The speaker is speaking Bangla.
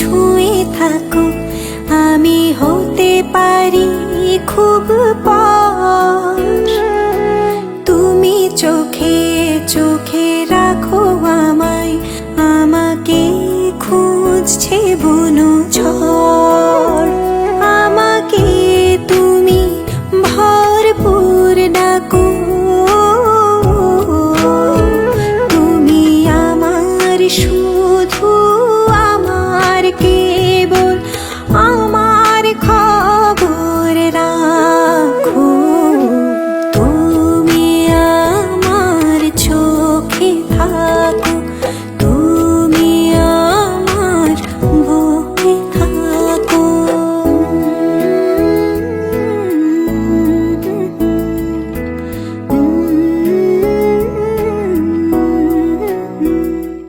ছুঁয়ে থাকো, আমি হতে পারি খুব পর। তুমি চোখে চোখে রাখো আমায়, আমাকে খুঁজছে বুনো ঝড়। আমাকে তুমি ভরপুর ডাকো, তুমি আমার